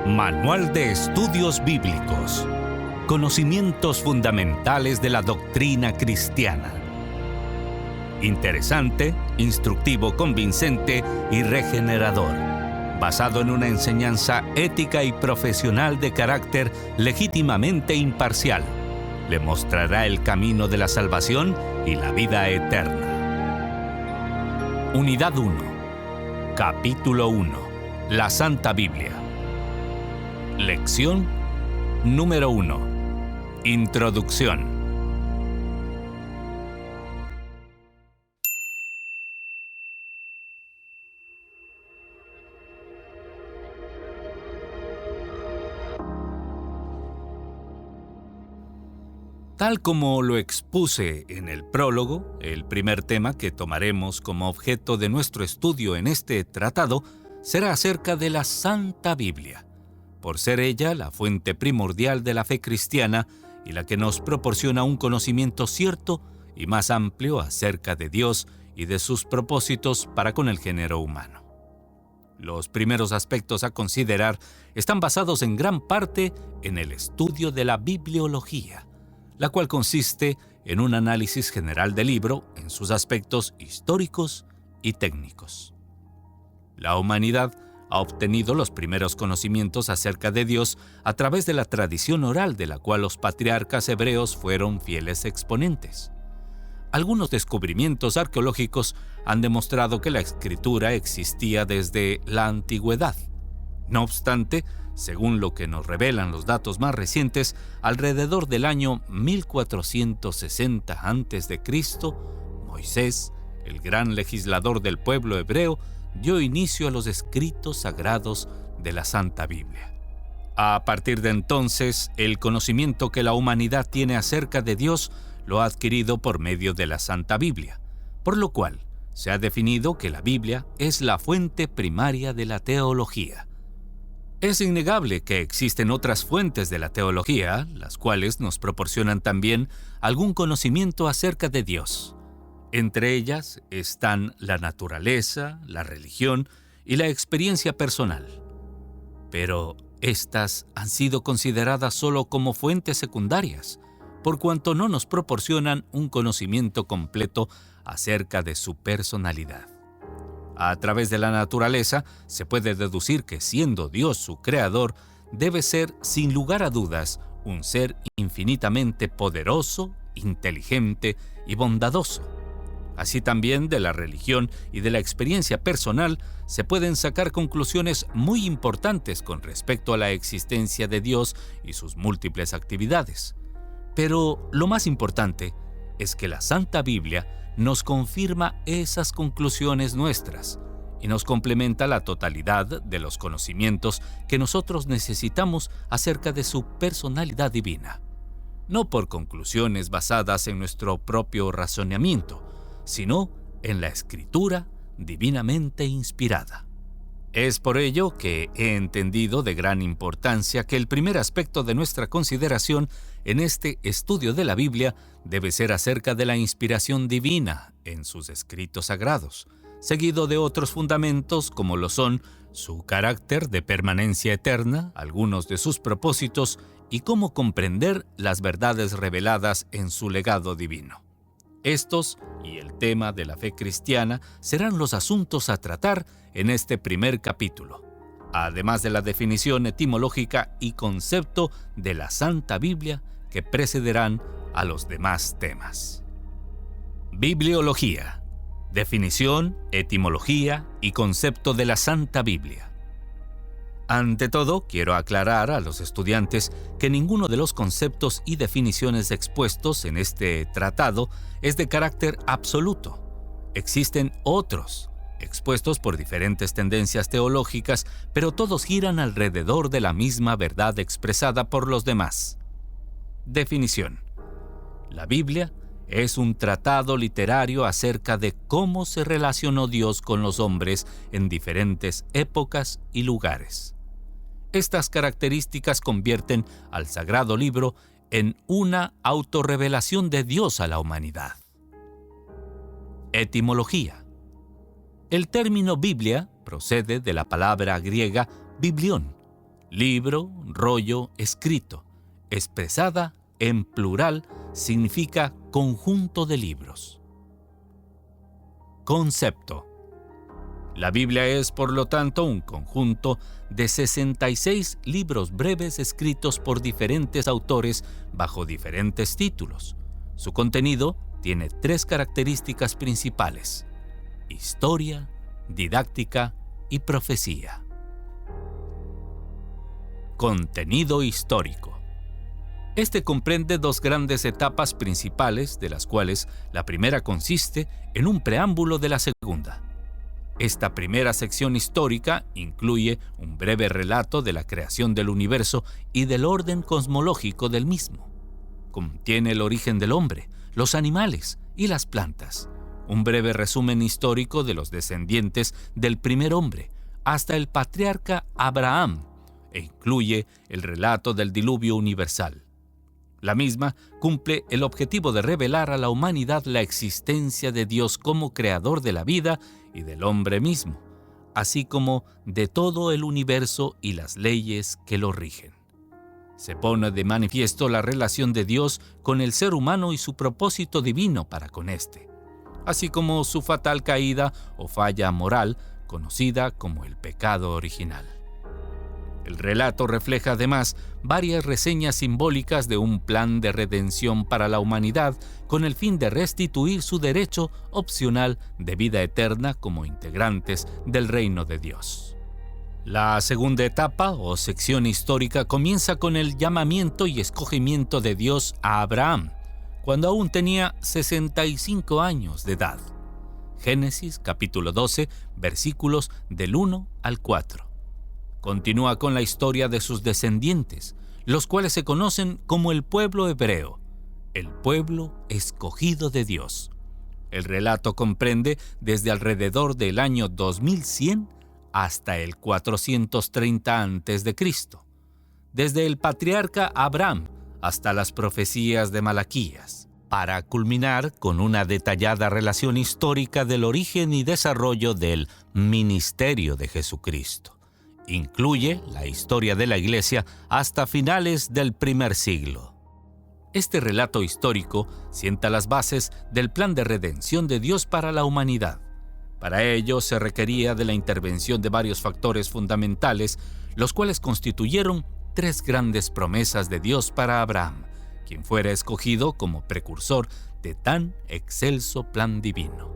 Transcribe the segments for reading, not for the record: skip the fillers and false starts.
Manual de Estudios Bíblicos. Conocimientos fundamentales de la doctrina cristiana. Interesante, instructivo, convincente y regenerador. Basado en una enseñanza ética y profesional de carácter legítimamente imparcial. Le mostrará el camino de la salvación y la vida eterna. Unidad 1. Capítulo 1. La Santa Biblia. Lección número 1. Introducción. Tal como lo expuse en el prólogo, el primer tema que tomaremos como objeto de nuestro estudio en este tratado será acerca de la Santa Biblia, por ser ella la fuente primordial de la fe cristiana y la que nos proporciona un conocimiento cierto y más amplio acerca de Dios y de sus propósitos para con el género humano. Los primeros aspectos a considerar están basados en gran parte en el estudio de la bibliología, la cual consiste en un análisis general del libro en sus aspectos históricos y técnicos. La humanidad ha obtenido los primeros conocimientos acerca de Dios a través de la tradición oral de la cual los patriarcas hebreos fueron fieles exponentes. Algunos descubrimientos arqueológicos han demostrado que la escritura existía desde la antigüedad. No obstante, según lo que nos revelan los datos más recientes, alrededor del año 1460 a.C., Moisés, el gran legislador del pueblo hebreo, dio inicio a los escritos sagrados de la Santa Biblia. A partir de entonces, el conocimiento que la humanidad tiene acerca de Dios lo ha adquirido por medio de la Santa Biblia, por lo cual se ha definido que la Biblia es la fuente primaria de la teología. Es innegable que existen otras fuentes de la teología, las cuales nos proporcionan también algún conocimiento acerca de Dios. Entre ellas están la naturaleza, la religión y la experiencia personal. Pero estas han sido consideradas solo como fuentes secundarias, por cuanto no nos proporcionan un conocimiento completo acerca de su personalidad. A través de la naturaleza se puede deducir que, siendo Dios su creador, debe ser, sin lugar a dudas, un ser infinitamente poderoso, inteligente y bondadoso. Así también de la religión y de la experiencia personal se pueden sacar conclusiones muy importantes con respecto a la existencia de Dios y sus múltiples actividades. Pero lo más importante es que la Santa Biblia nos confirma esas conclusiones nuestras y nos complementa la totalidad de los conocimientos que nosotros necesitamos acerca de su personalidad divina, no por conclusiones basadas en nuestro propio razonamiento, sino en la Escritura divinamente inspirada. Es por ello que he entendido de gran importancia que el primer aspecto de nuestra consideración en este estudio de la Biblia debe ser acerca de la inspiración divina en sus escritos sagrados, seguido de otros fundamentos como lo son su carácter de permanencia eterna, algunos de sus propósitos y cómo comprender las verdades reveladas en su legado divino. Estos y el tema de la fe cristiana serán los asuntos a tratar en este primer capítulo, además de la definición etimológica y concepto de la Santa Biblia que precederán a los demás temas. Bibliología. Definición, etimología y concepto de la Santa Biblia. Ante todo, quiero aclarar a los estudiantes que ninguno de los conceptos y definiciones expuestos en este tratado es de carácter absoluto. Existen otros, expuestos por diferentes tendencias teológicas, pero todos giran alrededor de la misma verdad expresada por los demás. Definición. La Biblia es un tratado literario acerca de cómo se relacionó Dios con los hombres en diferentes épocas y lugares. Estas características convierten al Sagrado Libro en una autorrevelación de Dios a la humanidad. Etimología. El término Biblia procede de la palabra griega biblión, Libro, rollo, escrito, expresada en plural, significa conjunto de libros. Concepto. La Biblia es, por lo tanto, un conjunto de 66 libros breves escritos por diferentes autores bajo diferentes títulos. Su contenido tiene 3 características principales: historia, didáctica y profecía. Contenido histórico. Este comprende 2 grandes etapas principales, de las cuales la primera consiste en un preámbulo de la segunda. Esta primera sección histórica incluye un breve relato de la creación del universo y del orden cosmológico del mismo. Contiene el origen del hombre, los animales y las plantas, un breve resumen histórico de los descendientes del primer hombre hasta el patriarca Abraham, e incluye el relato del diluvio universal. La misma cumple el objetivo de revelar a la humanidad la existencia de Dios como creador de la vida y del hombre mismo, así como de todo el universo y las leyes que lo rigen. Se pone de manifiesto la relación de Dios con el ser humano y su propósito divino para con éste, así como su fatal caída o falla moral, conocida como el pecado original. El relato refleja además varias reseñas simbólicas de un plan de redención para la humanidad con el fin de restituir su derecho opcional de vida eterna como integrantes del reino de Dios. La segunda etapa o sección histórica comienza con el llamamiento y escogimiento de Dios a Abraham, cuando aún tenía 65 años de edad. Génesis capítulo 12, versículos del 1 al 4. Continúa con la historia de sus descendientes, los cuales se conocen como el pueblo hebreo, el pueblo escogido de Dios. El relato comprende desde alrededor del año 2100 hasta el 430 a.C., desde el patriarca Abraham hasta las profecías de Malaquías, para culminar con una detallada relación histórica del origen y desarrollo del ministerio de Jesucristo. Incluye la historia de la Iglesia hasta finales del primer siglo. Este relato histórico sienta las bases del plan de redención de Dios para la humanidad. Para ello se requería de la intervención de varios factores fundamentales, los cuales constituyeron 3 grandes promesas de Dios para Abraham, quien fuera escogido como precursor de tan excelso plan divino.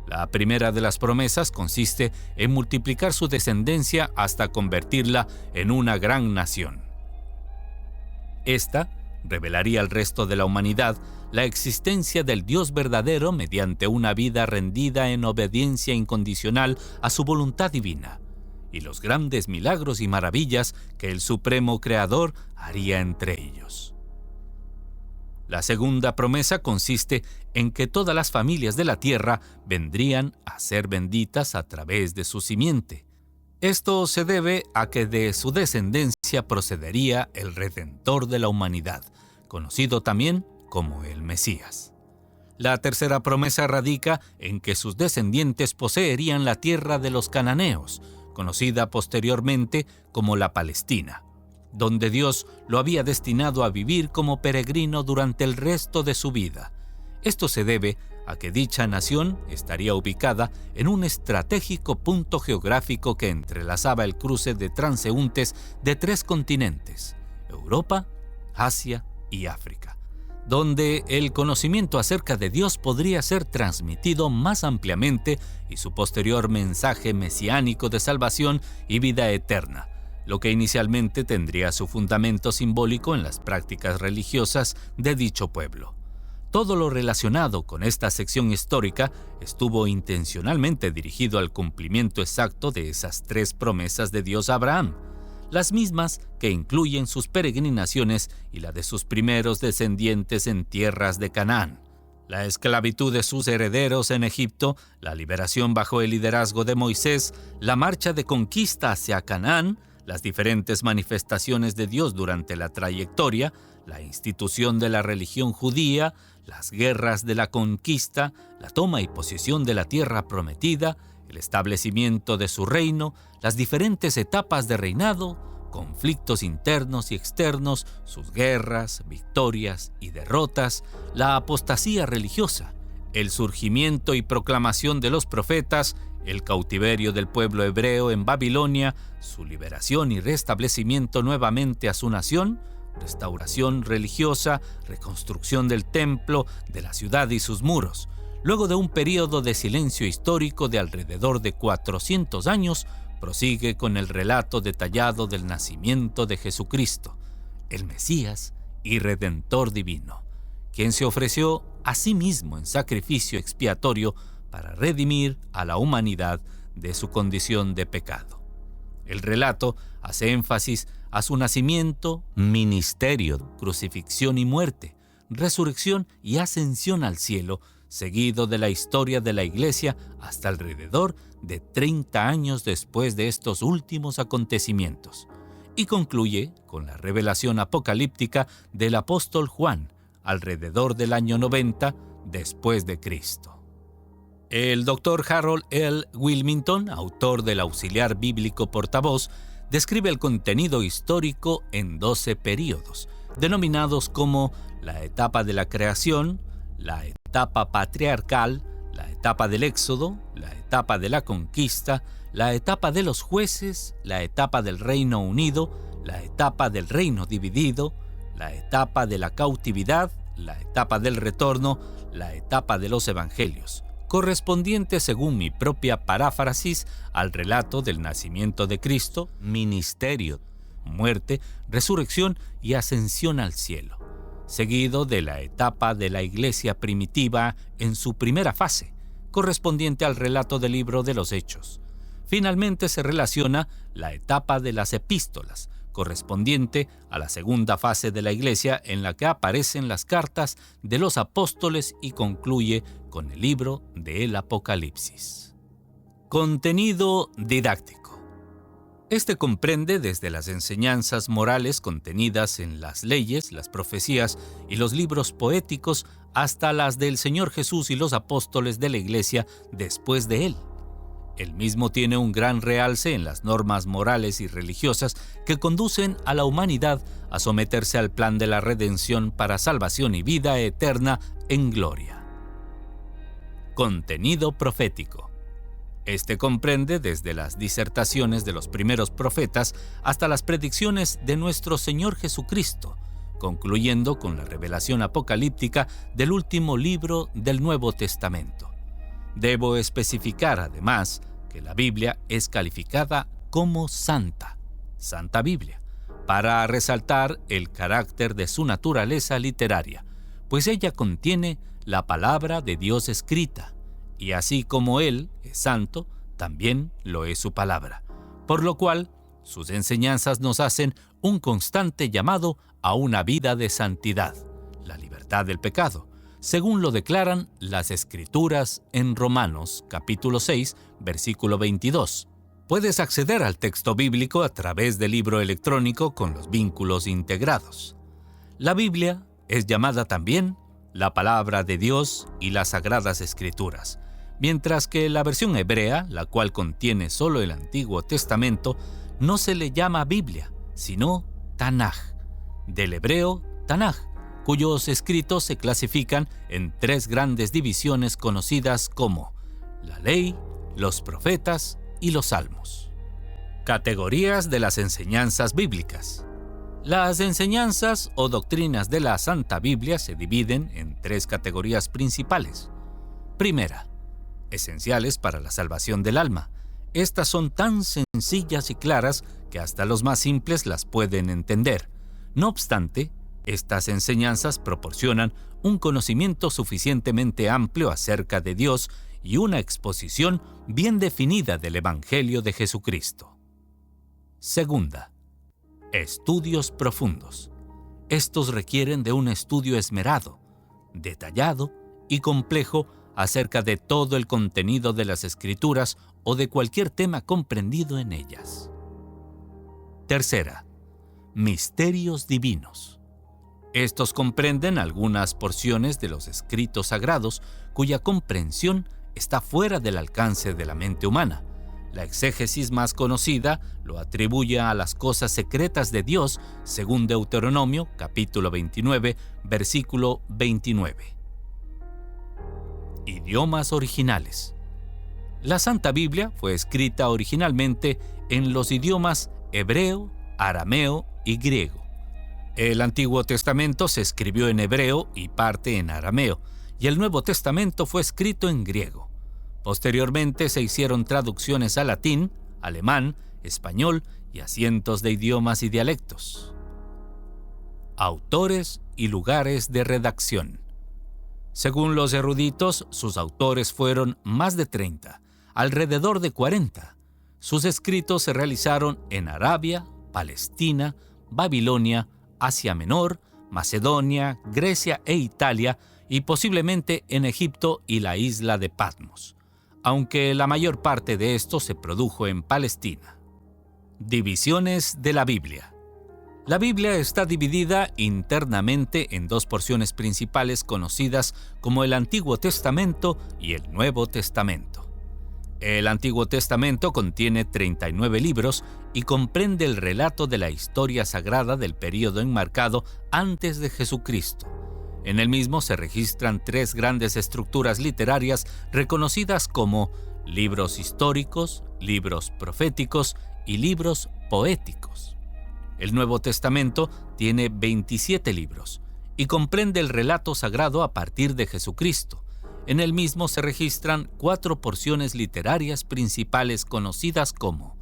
La primera de las promesas consiste en multiplicar su descendencia hasta convertirla en una gran nación. Esta revelaría al resto de la humanidad la existencia del Dios verdadero mediante una vida rendida en obediencia incondicional a su voluntad divina, y los grandes milagros y maravillas que el Supremo Creador haría entre ellos. La segunda promesa consiste en que todas las familias de la tierra vendrían a ser benditas a través de su simiente. Esto se debe a que de su descendencia procedería el Redentor de la humanidad, conocido también como el Mesías. La tercera promesa radica en que sus descendientes poseerían la tierra de los cananeos, conocida posteriormente como la Palestina, donde Dios lo había destinado a vivir como peregrino durante el resto de su vida. Esto se debe a que dicha nación estaría ubicada en un estratégico punto geográfico que entrelazaba el cruce de transeúntes de 3 continentes, Europa, Asia y África, donde el conocimiento acerca de Dios podría ser transmitido más ampliamente y su posterior mensaje mesiánico de salvación y vida eterna, lo que inicialmente tendría su fundamento simbólico en las prácticas religiosas de dicho pueblo. Todo lo relacionado con esta sección histórica estuvo intencionalmente dirigido al cumplimiento exacto de esas 3 promesas de Dios a Abraham, las mismas que incluyen sus peregrinaciones y la de sus primeros descendientes en tierras de Canaán, la esclavitud de sus herederos en Egipto, la liberación bajo el liderazgo de Moisés, la marcha de conquista hacia Canaán, las diferentes manifestaciones de Dios durante la trayectoria, la institución de la religión judía, las guerras de la conquista, la toma y posesión de la tierra prometida, el establecimiento de su reino, las diferentes etapas de reinado, conflictos internos y externos, sus guerras, victorias y derrotas, la apostasía religiosa, el surgimiento y proclamación de los profetas, el cautiverio del pueblo hebreo en Babilonia, su liberación y restablecimiento nuevamente a su nación, restauración religiosa, reconstrucción del templo, de la ciudad y sus muros. Luego de un período de silencio histórico de alrededor de 400 años, prosigue con el relato detallado del nacimiento de Jesucristo, el Mesías y Redentor divino, quien se ofreció a sí mismo en sacrificio expiatorio para redimir a la humanidad de su condición de pecado. El relato hace énfasis a su nacimiento, ministerio, crucifixión y muerte, resurrección y ascensión al cielo, seguido de la historia de la Iglesia hasta alrededor de 30 años después de estos últimos acontecimientos, y concluye con la revelación apocalíptica del apóstol Juan, alrededor del año 90 después de Cristo. El Dr. Harold L. Wilmington, autor del Auxiliar Bíblico Portavoz, describe el contenido histórico en 12 períodos, denominados como la etapa de la creación, la etapa patriarcal, la etapa del Éxodo, la etapa de la conquista, la etapa de los jueces, la etapa del Reino Unido, la etapa del Reino Dividido, la etapa de la cautividad, la etapa del retorno, la etapa de los evangelios, correspondiente, según mi propia paráfrasis, al relato del nacimiento de Cristo, ministerio, muerte, resurrección y ascensión al cielo, seguido de la etapa de la Iglesia primitiva en su primera fase, correspondiente al relato del libro de los Hechos. Finalmente se relaciona la etapa de las epístolas, correspondiente a la segunda fase de la Iglesia en la que aparecen las cartas de los apóstoles y concluye con el libro del Apocalipsis. Contenido didáctico. Este comprende desde las enseñanzas morales contenidas en las leyes, las profecías y los libros poéticos hasta las del Señor Jesús y los apóstoles de la Iglesia después de él. El mismo tiene un gran realce en las normas morales y religiosas que conducen a la humanidad a someterse al plan de la redención para salvación y vida eterna en gloria. Contenido profético. Este comprende desde las disertaciones de los primeros profetas hasta las predicciones de nuestro Señor Jesucristo, concluyendo con la revelación apocalíptica del último libro del Nuevo Testamento. Debo especificar, además, que la Biblia es calificada como santa, Santa Biblia, para resaltar el carácter de su naturaleza literaria, pues ella contiene la palabra de Dios escrita, y así como Él es santo, también lo es su palabra, por lo cual sus enseñanzas nos hacen un constante llamado a una vida de santidad, la libertad del pecado, según lo declaran las Escrituras en Romanos, capítulo 6, versículo 22. Puedes acceder al texto bíblico a través del libro electrónico con los vínculos integrados. La Biblia es llamada también la Palabra de Dios y las Sagradas Escrituras, mientras que la versión hebrea, la cual contiene solo el Antiguo Testamento, no se le llama Biblia, sino Tanaj, del hebreo Tanaj, cuyos escritos se clasifican en 3 grandes divisiones conocidas como la ley, los profetas y los salmos. Categorías de las enseñanzas bíblicas. Las enseñanzas o doctrinas de la Santa Biblia se dividen en 3 categorías principales. Primera, esenciales para la salvación del alma. Estas son tan sencillas y claras que hasta los más simples las pueden entender. No obstante, estas enseñanzas proporcionan un conocimiento suficientemente amplio acerca de Dios y una exposición bien definida del Evangelio de Jesucristo. Segunda, estudios profundos. Estos requieren de un estudio esmerado, detallado y complejo acerca de todo el contenido de las Escrituras o de cualquier tema comprendido en ellas. Tercera, misterios divinos. Estos comprenden algunas porciones de los escritos sagrados cuya comprensión está fuera del alcance de la mente humana. La exégesis más conocida lo atribuye a las cosas secretas de Dios, según Deuteronomio, capítulo 29, versículo 29. Idiomas originales. La Santa Biblia fue escrita originalmente en los idiomas hebreo, arameo y griego. El Antiguo Testamento se escribió en hebreo y parte en arameo, y el Nuevo Testamento fue escrito en griego. Posteriormente se hicieron traducciones al latín, alemán, español y a cientos de idiomas y dialectos. Autores y lugares de redacción. Según los eruditos, sus autores fueron más de 30, alrededor de 40. Sus escritos se realizaron en Arabia, Palestina, Babilonia, Asia Menor, Macedonia, Grecia e Italia, y posiblemente en Egipto y la isla de Patmos, aunque la mayor parte de esto se produjo en Palestina. Divisiones de la Biblia. La Biblia está dividida internamente en dos porciones principales conocidas como el Antiguo Testamento y el Nuevo Testamento. El Antiguo Testamento contiene 39 libros y comprende el relato de la historia sagrada del período enmarcado antes de Jesucristo. En el mismo se registran tres grandes estructuras literarias reconocidas como libros históricos, libros proféticos y libros poéticos. El Nuevo Testamento tiene 27 libros y comprende el relato sagrado a partir de Jesucristo. En el mismo se registran 4 porciones literarias principales conocidas como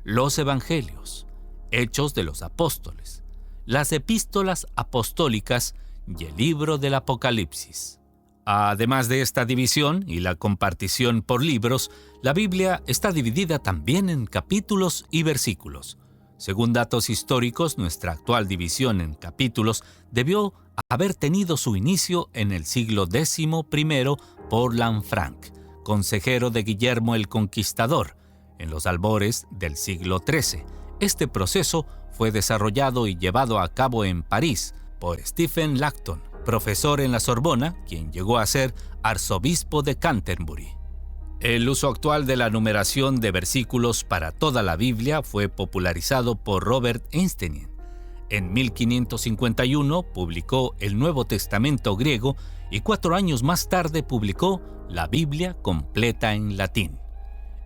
los Evangelios, Hechos de los Apóstoles, las Epístolas Apostólicas y el libro del Apocalipsis. Además de esta división y la compartición por libros, la Biblia está dividida también en capítulos y versículos. Según datos históricos, nuestra actual división en capítulos debió haber tenido su inicio en el siglo XI por Lanfranc, consejero de Guillermo el Conquistador, en los albores del siglo XIII. Este proceso fue desarrollado y llevado a cabo en París por Stephen Langton, profesor en la Sorbona, quien llegó a ser arzobispo de Canterbury. El uso actual de la numeración de versículos para toda la Biblia fue popularizado por Robert Einstein. En 1551 publicó el Nuevo Testamento griego y 4 años más tarde publicó la Biblia completa en latín.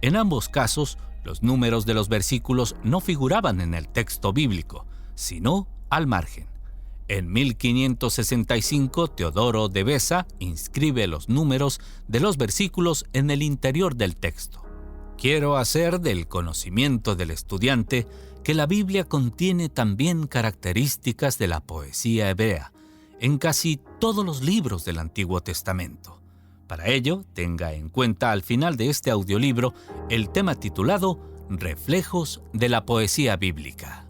En ambos casos, los números de los versículos no figuraban en el texto bíblico, sino al margen. En 1565, Teodoro de Beza inscribe los números de los versículos en el interior del texto. Quiero hacer del conocimiento del estudiante que la Biblia contiene también características de la poesía hebrea en casi todos los libros del Antiguo Testamento. Para ello, tenga en cuenta al final de este audiolibro el tema titulado Reflejos de la poesía bíblica.